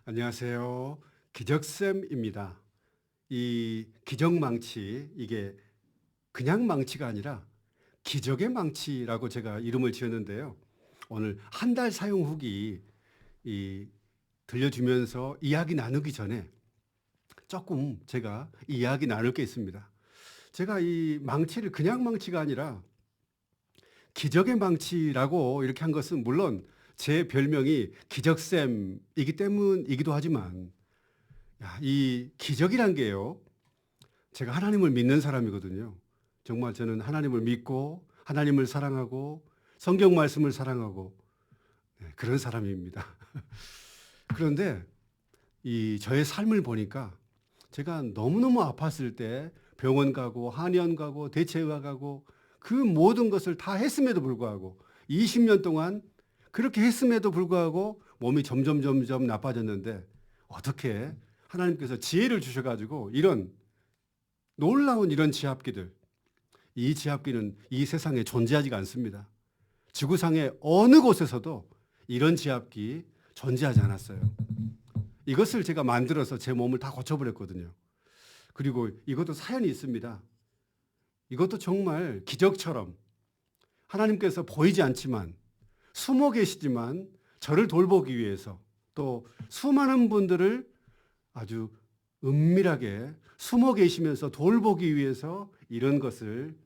안녕하세요. 기적쌤입니다. 이 기적망치, 이게 그냥 망치가 아니라 기적의 망치라고 제가 이름을 지었는데요. 오늘 한 달 사용 후기 이 들려주면서 이야기 나누기 전에 조금 제가 이야기 나눌 게 있습니다. 제가 이 망치를 그냥 망치가 아니라 기적의 망치라고 이렇게 한 것은 물론 제 별명이 기적쌤이기 때문이기도 하지만 이 기적이란 게요. 제가 하나님을 믿는 사람이거든요. 정말 저는 하나님을 믿고 하나님을 사랑하고 성경 말씀을 사랑하고 그런 사람입니다. 그런데 이 저의 삶을 보니까 제가 너무너무 아팠을 때 병원 가고 한의원 가고 대체의학 가고 그 모든 것을 다 했음에도 불구하고 20년 동안 그렇게 했음에도 불구하고 몸이 점점 나빠졌는데 어떻게 하나님께서 지혜를 주셔가지고 이런 놀라운 이런 지압기들, 이 지압기는 이 세상에 존재하지가 않습니다. 지구상의 어느 곳에서도 이런 지압기 존재하지 않았어요. 이것을 제가 만들어서 제 몸을 다 고쳐버렸거든요. 그리고 이것도 사연이 있습니다. 이것도 정말 기적처럼 하나님께서 보이지 않지만 숨어 계시지만 저를 돌보기 위해서 또 수많은 분들을 아주 은밀하게 숨어 계시면서 돌보기 위해서 이런 것을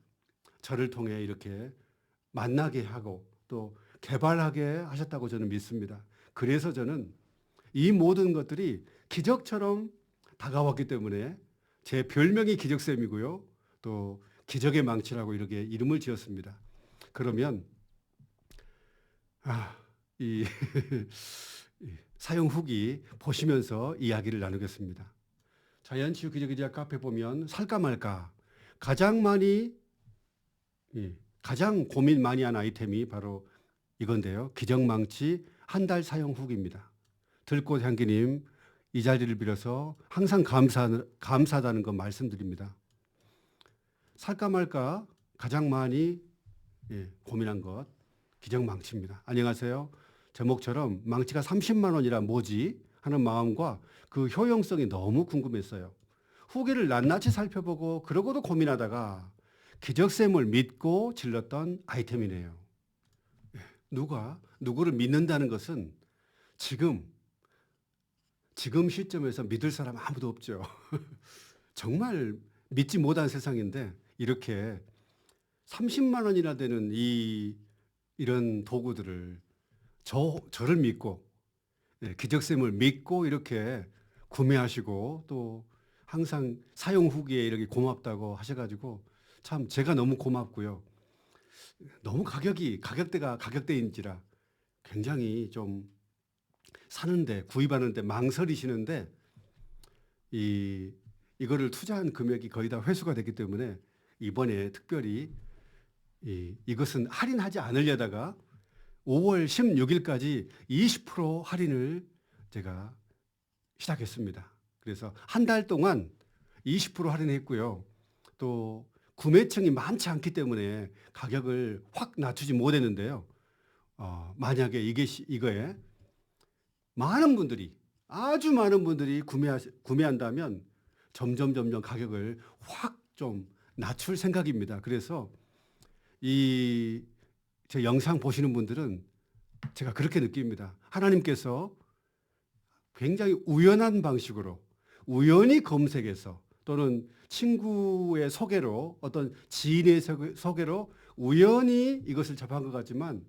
저를 통해 이렇게 만나게 하고 또 개발하게 하셨다고 저는 믿습니다. 그래서 저는 이 모든 것들이 기적처럼 다가왔기 때문에 제 별명이 기적쌤이고요. 또 기적의 망치라고 이렇게 이름을 지었습니다. 그러면 이 사용 후기 보시면서 이야기를 나누겠습니다. 자연치유 기적의학 카페 보면 살까 말까 가장 고민 많이 한 아이템이 바로 이건데요. 기적망치 한 달 사용 후기입니다. 들꽃 향기님 이 자리를 빌어서 항상 감사하다는 거 말씀드립니다. 살까 말까 가장 많이 고민한 것 기적망치입니다. 안녕하세요. 제목처럼 망치가 30만 원이라 뭐지 하는 마음과 그 효용성이 너무 궁금했어요. 후기를 낱낱이 살펴보고 그러고도 고민하다가 기적쌤을 믿고 질렀던 아이템이네요. 누구를 믿는다는 것은 지금 시점에서 믿을 사람 아무도 없죠. 정말 믿지 못한 세상인데 이렇게 30만 원이나 되는 이런 도구들을 저를 믿고 기적쌤을 믿고 이렇게 구매하시고 또 항상 사용 후기에 이렇게 고맙다고 하셔가지고 참 제가 너무 고맙고요. 너무 가격대가 가격대인지라 굉장히 좀 구입하는데 망설이시는데 이거를 투자한 금액이 거의 다 회수가 됐기 때문에 이번에 특별히 이것은 할인하지 않으려다가 5월 16일까지 20% 할인을 제가 시작했습니다. 그래서 한 달 동안 20% 할인했고요. 또 구매층이 많지 않기 때문에 가격을 확 낮추지 못했는데요. 만약에 이거에 아주 많은 분들이 구매한다면 점점 가격을 확 좀 낮출 생각입니다. 그래서 제 영상 보시는 분들은 제가 그렇게 느낍니다. 하나님께서 굉장히 우연한 방식으로 우연히 검색해서 또는 친구의 소개로 어떤 지인의 소개로 우연히 이것을 접한 것 같지만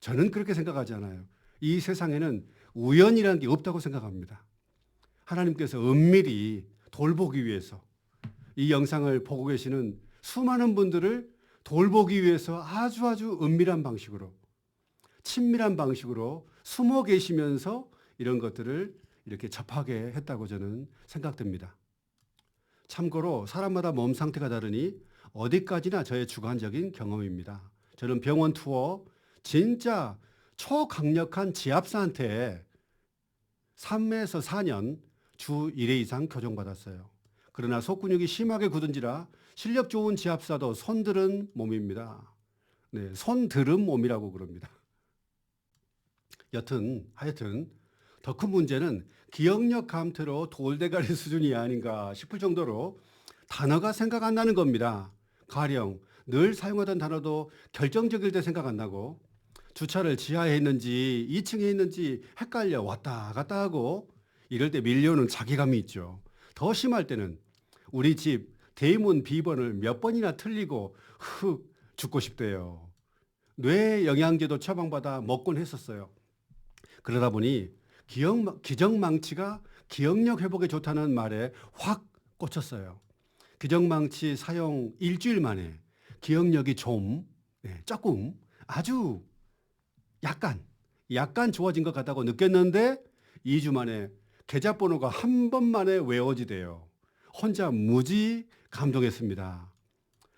저는 그렇게 생각하지 않아요. 이 세상에는 우연이라는 게 없다고 생각합니다. 하나님께서 은밀히 돌보기 위해서 이 영상을 보고 계시는 수많은 분들을 돌보기 위해서 아주 은밀한 방식으로 친밀한 방식으로 숨어 계시면서 이런 것들을 이렇게 접하게 했다고 저는 생각됩니다. 참고로 사람마다 몸 상태가 다르니 어디까지나 저의 주관적인 경험입니다. 저는 병원 투어 진짜 초강력한 지압사한테 3에서 4년 주 1회 이상 교정받았어요. 그러나 속근육이 심하게 굳은지라 실력 좋은 지압사도 손들은 몸입니다. 손들은 몸이라고 그럽니다. 하여튼 더 더 큰 문제는 기억력 감퇴로 돌대가리 수준이 아닌가 싶을 정도로 단어가 생각 안 나는 겁니다. 가령 늘 사용하던 단어도 결정적일 때 생각 안 나고 주차를 지하에 했는지 2층에 했는지 헷갈려 왔다 갔다 하고 이럴 때 밀려오는 자괴감이 있죠. 더 심할 때는 우리 집 대문 비번을 몇 번이나 틀리고 흑 죽고 싶대요. 뇌 영양제도 처방받아 먹곤 했었어요. 그러다 보니 기정망치가 기억력 회복에 좋다는 말에 확 꽂혔어요. 기정망치 사용 일주일 만에 기억력이 조금 아주 약간 좋아진 것 같다고 느꼈는데 2주 만에 계좌번호가 한 번 만에 외워지대요. 혼자 무지 감동했습니다.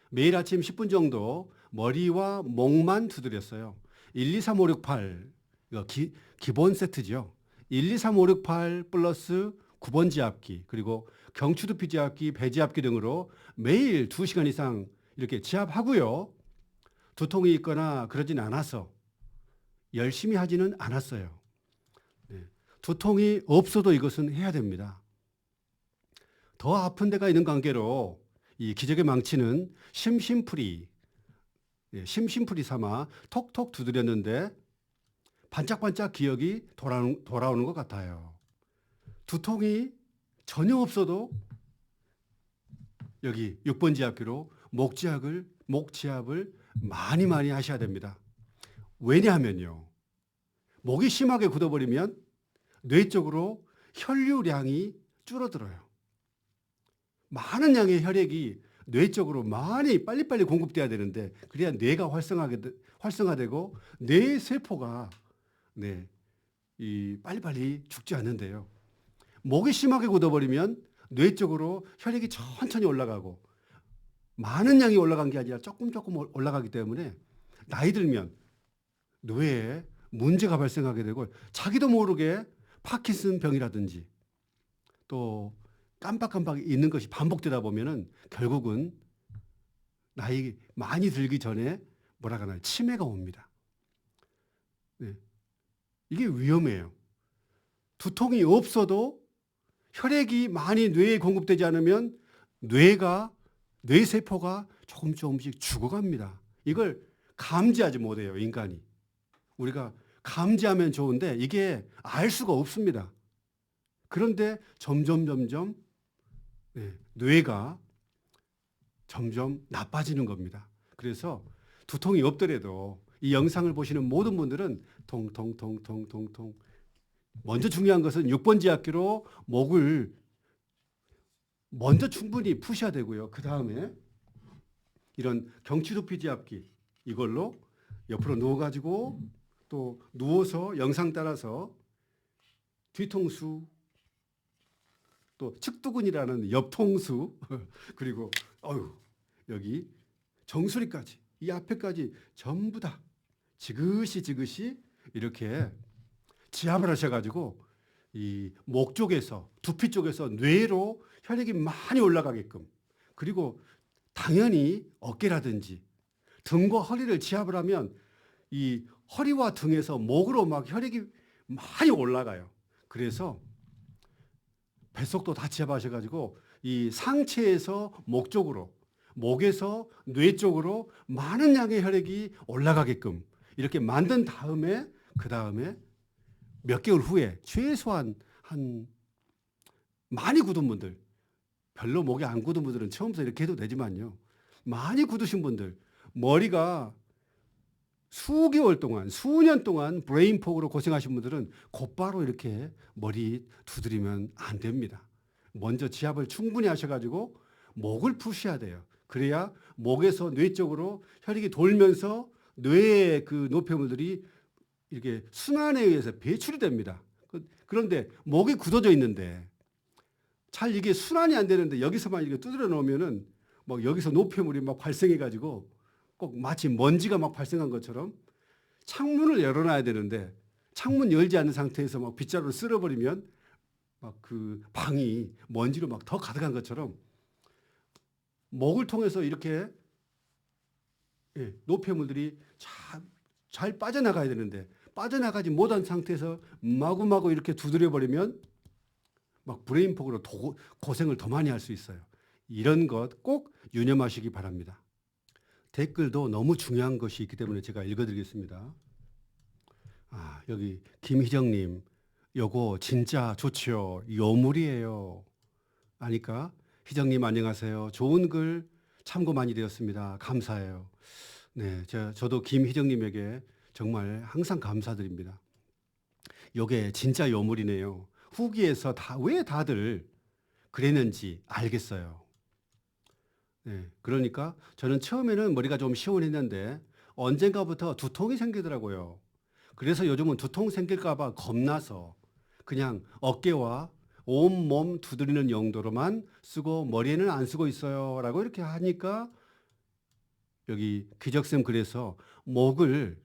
매일 아침 10분 정도 머리와 목만 두드렸어요. 1, 2, 3, 5, 6, 8 이거 기본 세트죠. 1, 2, 3, 5, 6, 8 플러스 9번 지압기 그리고 경추두피 지압기, 배지압기 등으로 매일 2시간 이상 이렇게 지압하고요. 두통이 있거나 그러진 않아서 열심히 하지는 않았어요. 네. 두통이 없어도 이것은 해야 됩니다. 더 아픈 데가 있는 관계로 이 기적의 망치는 심심풀이 삼아 톡톡 두드렸는데 반짝반짝 기억이 돌아오는 것 같아요. 두통이 전혀 없어도 여기 6번 지압기로 목 지압을 많이 하셔야 됩니다. 왜냐하면요. 목이 심하게 굳어버리면 뇌 쪽으로 혈류량이 줄어들어요. 많은 양의 혈액이 뇌 쪽으로 많이 빨리빨리 공급돼야 되는데 그래야 뇌가 활성화되고 뇌 세포가 빨리빨리 죽지 않는데요. 목이 심하게 굳어버리면 뇌 쪽으로 혈액이 천천히 올라가고 많은 양이 올라간 게 아니라 조금 올라가기 때문에 나이 들면 뇌에 문제가 발생하게 되고 자기도 모르게 파킨슨 병이라든지 또 깜빡깜빡 있는 것이 반복되다 보면은 결국은 나이 많이 들기 전에 치매가 옵니다. 네. 이게 위험해요. 두통이 없어도 혈액이 많이 뇌에 공급되지 않으면 뇌세포가 조금씩 죽어갑니다. 이걸 감지하지 못해요, 인간이. 우리가 감지하면 좋은데 이게 알 수가 없습니다. 그런데 점점 뇌가 점점 나빠지는 겁니다. 그래서 두통이 없더라도 이 영상을 보시는 모든 분들은 통통통통통통 먼저 중요한 것은 6번 지압기로 목을 먼저 충분히 푸셔야 되고요. 그 다음에 이런 경추두피 지압기 이걸로 옆으로 누워가지고 또 누워서 영상 따라서 뒤통수 또 측두근이라는 옆통수 그리고 여기 정수리까지 이 앞에까지 전부 다 지그시 이렇게 지압을 하셔가지고 이 목 쪽에서 두피 쪽에서 뇌로 혈액이 많이 올라가게끔 그리고 당연히 어깨라든지 등과 허리를 지압을 하면 이 허리와 등에서 목으로 막 혈액이 많이 올라가요. 그래서 뱃속도 다 지압하셔가지고 이 상체에서 목 쪽으로 목에서 뇌 쪽으로 많은 양의 혈액이 올라가게끔 이렇게 만든 다음에 그 다음에 몇 개월 후에 최소한 많이 굳은 분들 별로 목이 안 굳은 분들은 처음부터 이렇게 해도 되지만요. 많이 굳으신 분들 머리가 수개월 동안 수년 동안 브레인포그로 고생하신 분들은 곧바로 이렇게 머리 두드리면 안 됩니다. 먼저 지압을 충분히 하셔가지고 목을 푸셔야 돼요. 그래야 목에서 뇌 쪽으로 혈액이 돌면서 뇌의 그 노폐물들이 이렇게 순환에 의해서 배출이 됩니다. 그런데 목이 굳어져 있는데 잘 이게 순환이 안 되는데 여기서만 이렇게 두드려 놓으면은 막 여기서 노폐물이 막 발생해가지고 꼭 마치 먼지가 막 발생한 것처럼 창문을 열어놔야 되는데 창문 열지 않는 상태에서 막 빗자루를 쓸어버리면 막 그 방이 먼지로 막 더 가득한 것처럼 목을 통해서 이렇게 노폐물들이 잘 빠져나가야 되는데 빠져나가지 못한 상태에서 마구마구 이렇게 두드려 버리면 막 브레인폭으로 고생을 더 많이 할 수 있어요. 이런 것 꼭 유념하시기 바랍니다. 댓글도 너무 중요한 것이 있기 때문에 제가 읽어드리겠습니다. 여기 김희정님, 요거 진짜 좋죠. 요물이에요. 아니까 희정님 안녕하세요. 좋은 글 참고 많이 되었습니다. 감사해요. 네, 저도 김희정님에게 정말 항상 감사드립니다. 요게 진짜 요물이네요. 후기에서 왜 다들 그랬는지 알겠어요. 네, 그러니까 저는 처음에는 머리가 좀 시원했는데 언젠가부터 두통이 생기더라고요. 그래서 요즘은 두통 생길까봐 겁나서 그냥 어깨와 온몸 두드리는 용도로만 쓰고 머리에는 안 쓰고 있어요. 라고 이렇게 하니까 여기 기적쌤 그래서 목을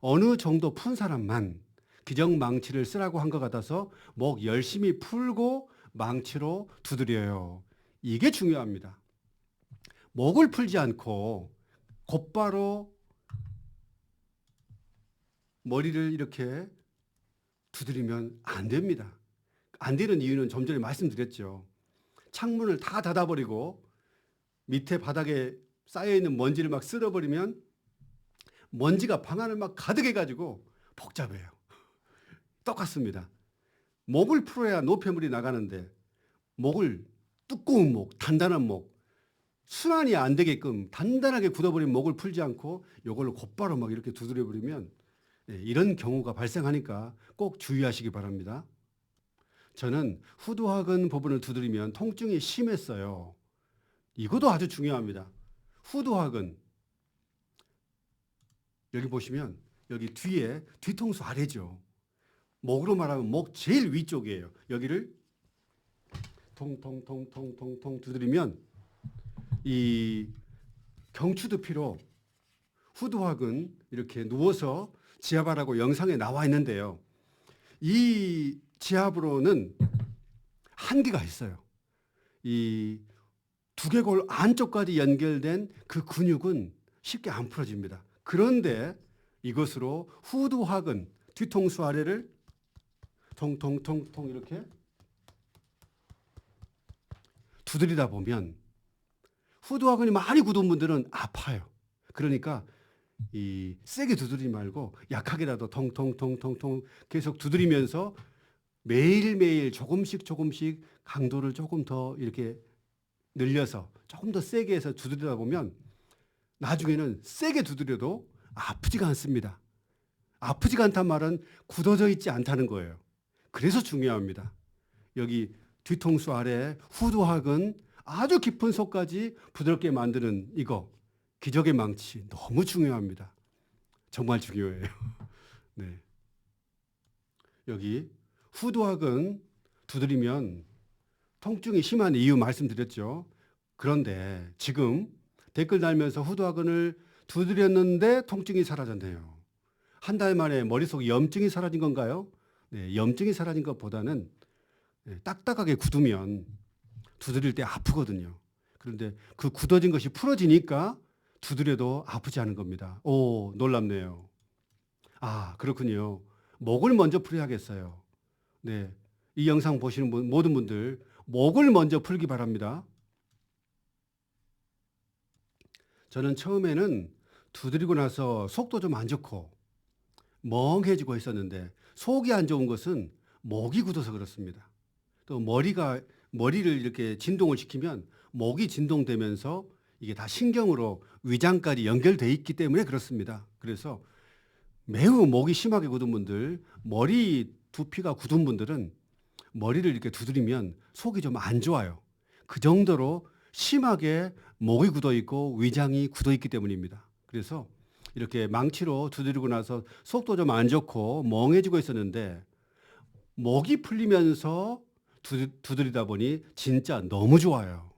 어느 정도 푼 사람만 기적 망치를 쓰라고 한 것 같아서 목 열심히 풀고 망치로 두드려요. 이게 중요합니다. 목을 풀지 않고 곧바로 머리를 이렇게 두드리면 안 됩니다. 안 되는 이유는 좀 전에 말씀드렸죠. 창문을 다 닫아버리고 밑에 바닥에 쌓여있는 먼지를 막 쓸어버리면 먼지가 방 안을 막 가득해가지고 복잡해요. 똑같습니다. 목을 풀어야 노폐물이 나가는데 목을 두꺼운 목, 단단한 목, 순환이 안 되게끔 단단하게 굳어버린 목을 풀지 않고 이걸로 곧바로 막 이렇게 두드려버리면 이런 경우가 발생하니까 꼭 주의하시기 바랍니다. 저는 후두학은 부분을 두드리면 통증이 심했어요. 이것도 아주 중요합니다. 후두학은 여기 보시면 여기 뒤에 뒤통수 아래죠. 목으로 말하면 목 제일 위쪽이에요. 여기를 통통통통통통 두드리면 이 경추두피로 후두학은 이렇게 누워서 지압하라고 영상에 나와 있는데요. 이 지압으로는 한계가 있어요. 이 두개골 안쪽까지 연결된 그 근육은 쉽게 안 풀어집니다. 그런데 이것으로 후두학은 뒤통수 아래를 통통통통 이렇게 두드리다 보면 후두학근이 많이 굳은 분들은 아파요. 그러니까 이 세게 두드리지 말고 약하게라도 통통통통통 계속 두드리면서 매일매일 조금씩 강도를 조금 더 이렇게 늘려서 조금 더 세게 해서 두드리다 보면 나중에는 세게 두드려도 아프지가 않습니다. 아프지가 않단 말은 굳어져 있지 않다는 거예요. 그래서 중요합니다. 여기 뒤통수 아래 후두학은 아주 깊은 속까지 부드럽게 만드는 이거 기적의 망치 너무 중요합니다. 정말 중요해요. 네. 여기 후두학은 두드리면 통증이 심한 이유 말씀드렸죠. 그런데 지금 댓글 달면서 후두학근을 두드렸는데 통증이 사라졌네요. 한 달 만에 머릿속 염증이 사라진 건가요? 네, 염증이 사라진 것보다는 딱딱하게 굳으면 두드릴 때 아프거든요. 그런데 그 굳어진 것이 풀어지니까 두드려도 아프지 않은 겁니다. 오, 놀랍네요. 그렇군요. 목을 먼저 풀어야겠어요. 네, 이 영상 보시는 모든 분들 목을 먼저 풀기 바랍니다. 저는 처음에는 두드리고 나서 속도 좀 안 좋고 멍해지고 있었는데 속이 안 좋은 것은 목이 굳어서 그렇습니다. 또 머리를 이렇게 진동을 시키면 목이 진동되면서 이게 다 신경으로 위장까지 연결돼 있기 때문에 그렇습니다. 그래서 매우 목이 심하게 굳은 분들, 머리 두피가 굳은 분들은 머리를 이렇게 두드리면 속이 좀 안 좋아요. 그 정도로 심하게 목이 굳어 있고 위장이 굳어 있기 때문입니다. 그래서 이렇게 망치로 두드리고 나서 속도 좀 안 좋고 멍해지고 있었는데 목이 풀리면서 두드리다 보니 진짜 너무 좋아요.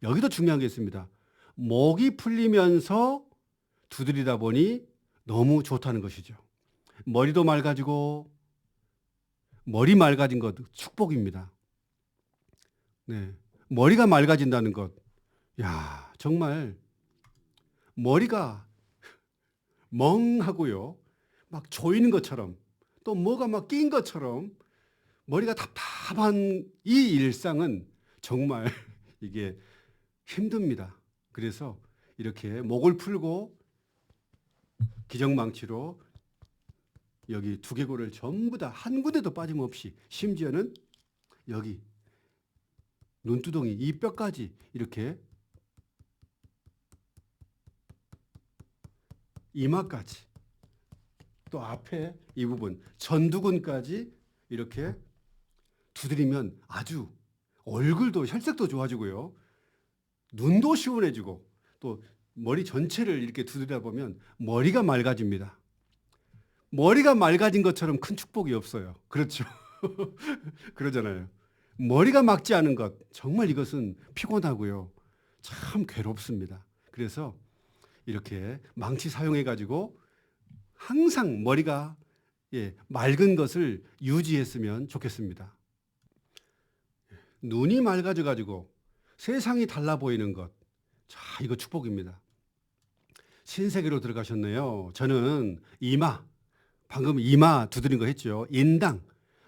여기도 중요한 게 있습니다. 목이 풀리면서 두드리다 보니 너무 좋다는 것이죠. 머리도 맑아지고 머리 맑아진 것 축복입니다. 네. 머리가 맑아진다는 것. 야, 정말 머리가 멍하고요. 막 조이는 것처럼 또 뭐가 막 낀 것처럼 머리가 답답한 이 일상은 정말 이게 힘듭니다. 그래서 이렇게 목을 풀고 기정망치로 여기 두개골을 전부 다 한 군데도 빠짐없이, 심지어는 여기 눈두덩이 이 뼈까지 이렇게 이마까지 또 앞에 이 부분 전두근까지 이렇게 두드리면 아주 얼굴도 혈색도 좋아지고요. 눈도 시원해지고 또 머리 전체를 이렇게 두드리다 보면 머리가 맑아집니다. 머리가 맑아진 것처럼 큰 축복이 없어요. 그렇죠? 그러잖아요. 머리가 맑지 않은 것, 정말 이것은 피곤하고요. 참 괴롭습니다. 그래서 이렇게 망치 사용해가지고 항상 머리가 맑은 것을 유지했으면 좋겠습니다. 눈이 맑아져가지고 세상이 달라 보이는 것. 자, 이거 축복입니다. 신세계로 들어가셨네요. 저는 이마, 방금 이마 두드린 거 했죠. 인당,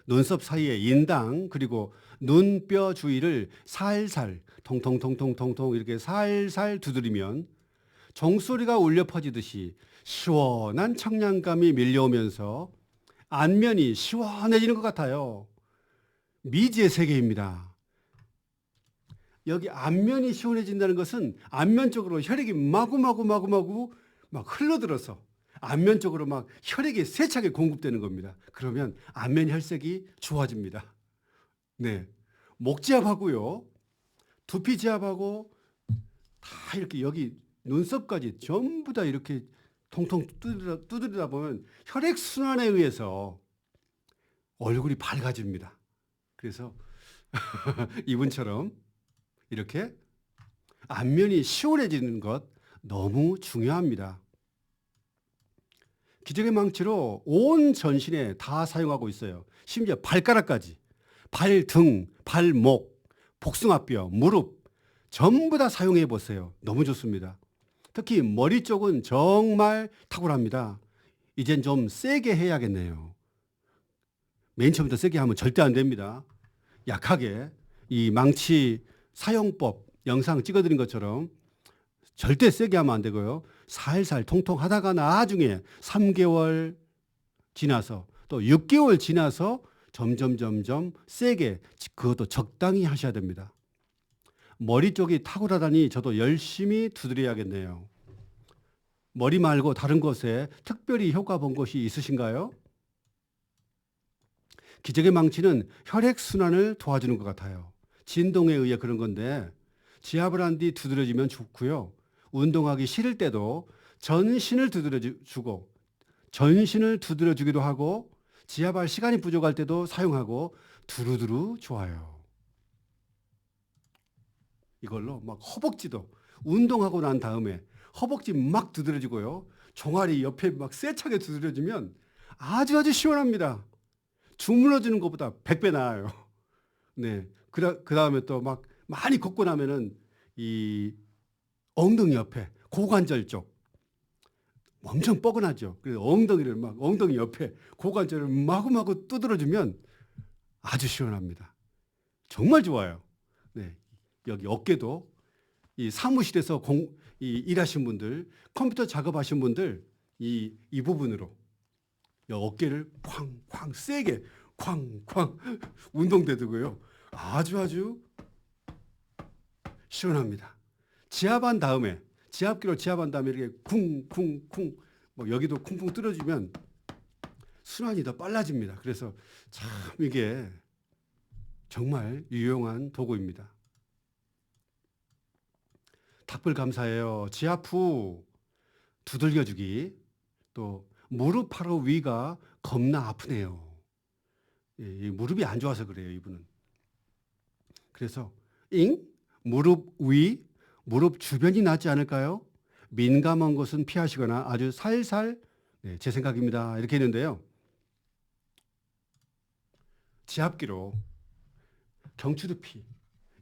눈썹 사이에 인당, 그리고 눈뼈 주위를 살살, 통통통통통통 이렇게 살살 두드리면 종소리가 울려 퍼지듯이 시원한 청량감이 밀려오면서 안면이 시원해지는 것 같아요. 미지의 세계입니다. 여기 안면이 시원해진다는 것은 안면 쪽으로 혈액이 마구마구 막 흘러들어서 안면 쪽으로 막 혈액이 세차게 공급되는 겁니다. 그러면 안면 혈색이 좋아집니다. 네. 목지압하고요. 두피지압하고 다 이렇게 여기 눈썹까지 전부 다 이렇게 통통 두드리다 보면 혈액순환에 의해서 얼굴이 밝아집니다. 그래서 이분처럼 이렇게 안면이 시원해지는 것 너무 중요합니다. 기적의 망치로 온 전신에 다 사용하고 있어요. 심지어 발가락까지, 발등, 발목, 복숭아뼈, 무릎 전부 다 사용해 보세요. 너무 좋습니다. 특히 머리 쪽은 정말 탁월합니다. 이젠 좀 세게 해야겠네요. 맨 처음부터 세게 하면 절대 안 됩니다. 약하게 이 망치 사용법 영상 찍어드린 것처럼 절대 세게 하면 안 되고요. 살살 통통 하다가 나중에 3개월 지나서 또 6개월 지나서 점점 세게, 그것도 적당히 하셔야 됩니다. 머리 쪽이 탁월하다니 저도 열심히 두드려야겠네요. 머리 말고 다른 곳에 특별히 효과 본 곳이 있으신가요? 기적의 망치는 혈액순환을 도와주는 것 같아요. 진동에 의해 그런 건데 지압을 한 뒤 두드려주면 좋고요. 운동하기 싫을 때도 전신을 두드려주기도 하고 지압할 시간이 부족할 때도 사용하고 두루두루 좋아요. 이걸로 막 허벅지도 운동하고 난 다음에 허벅지 막 두드려주고요. 종아리 옆에 막 세차게 두드려주면 아주 시원합니다. 주물러주는 것보다 100배 나아요. 네. 그 다음에 또 막 많이 걷고 나면은 이 엉덩이 옆에 고관절 쪽 엄청 뻐근하죠. 그래서 엉덩이를 막 엉덩이 옆에 고관절을 마구마구 두드려주면 아주 시원합니다. 정말 좋아요. 네. 여기 어깨도 이 사무실에서 일하신 분들, 컴퓨터 작업하신 분들 이 부분으로 어깨를 쾅쾅 세게 쾅쾅 운동되고요. 아주 시원합니다. 지압기로 지압한 다음에 이렇게 쿵쿵쿵 뭐 여기도 쿵쿵 뚫어주면 순환이 더 빨라집니다. 그래서 참 이게 정말 유용한 도구입니다. 답글 감사해요. 지압 후 두들겨주기, 또 무릎 바로 위가 겁나 아프네요. 이 무릎이 안 좋아서 그래요, 이분은. 그래서 무릎 위, 무릎 주변이 낫지 않을까요? 민감한 곳은 피하시거나 아주 살살, 네, 제 생각입니다. 이렇게 했는데요. 지압기로 경추두피,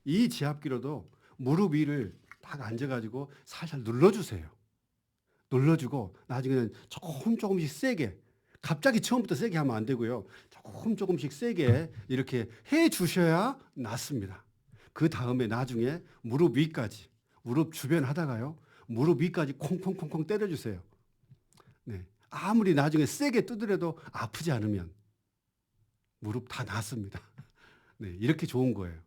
이 지압기로도 무릎 위를 딱 앉아가지고 살살 눌러주세요. 눌러주고 나중에는 조금씩 세게, 갑자기 처음부터 세게 하면 안 되고요. 조금씩 세게 이렇게 해 주셔야 낫습니다. 그 다음에 나중에 무릎 위까지, 무릎 주변 하다가요. 무릎 위까지 콩콩콩콩 때려주세요. 네. 아무리 나중에 세게 두드려도 아프지 않으면 무릎 다 낫습니다. 네. 이렇게 좋은 거예요.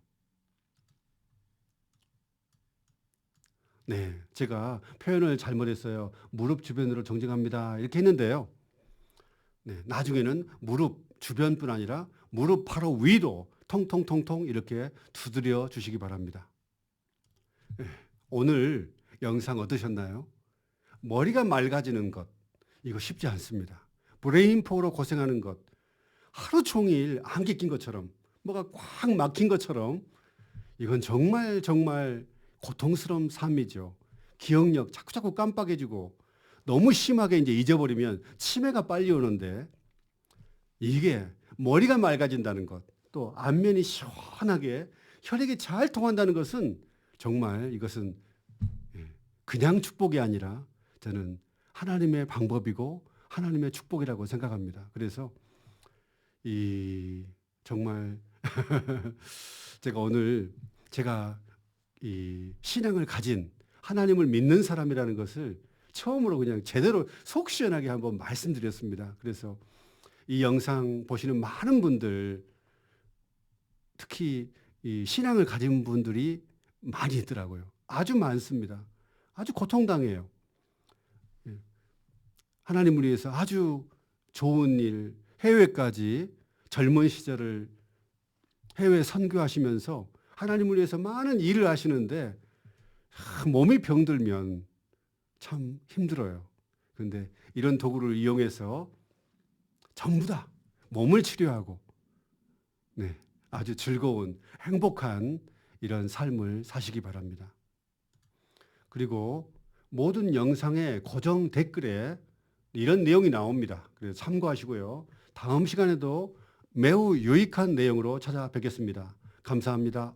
네. 제가 표현을 잘못했어요. 무릎 주변으로 정정합니다. 이렇게 했는데요. 네. 나중에는 무릎 주변뿐 아니라 무릎 바로 위로 통통통통 이렇게 두드려 주시기 바랍니다. 네. 오늘 영상 어떠셨나요? 머리가 맑아지는 것, 이거 쉽지 않습니다. 브레인포로 고생하는 것, 하루 종일 안개 낀 것처럼, 뭐가 꽉 막힌 것처럼, 이건 정말 정말 고통스러운 삶이죠. 기억력 자꾸 깜빡해지고, 너무 심하게 이제 잊어버리면 치매가 빨리 오는데, 이게 머리가 맑아진다는 것, 또 안면이 시원하게 혈액이 잘 통한다는 것은 정말 이것은 그냥 축복이 아니라 저는 하나님의 방법이고 하나님의 축복이라고 생각합니다. 그래서 이 정말 제가 오늘 제가 이 신앙을 가진 하나님을 믿는 사람이라는 것을 처음으로 그냥 제대로 속 시원하게 한번 말씀드렸습니다. 그래서 이 영상 보시는 많은 분들, 특히 이 신앙을 가진 분들이 많이 있더라고요. 아주 많습니다. 아주 고통당해요. 하나님을 위해서 아주 좋은 일, 해외까지 젊은 시절을 해외 선교하시면서 하나님을 위해서 많은 일을 하시는데 몸이 병들면 참 힘들어요. 그런데 이런 도구를 이용해서 전부 다 몸을 치료하고 네, 아주 즐거운 행복한 이런 삶을 사시기 바랍니다. 그리고 모든 영상의 고정 댓글에 이런 내용이 나옵니다. 그래서 참고하시고요. 다음 시간에도 매우 유익한 내용으로 찾아뵙겠습니다. 감사합니다.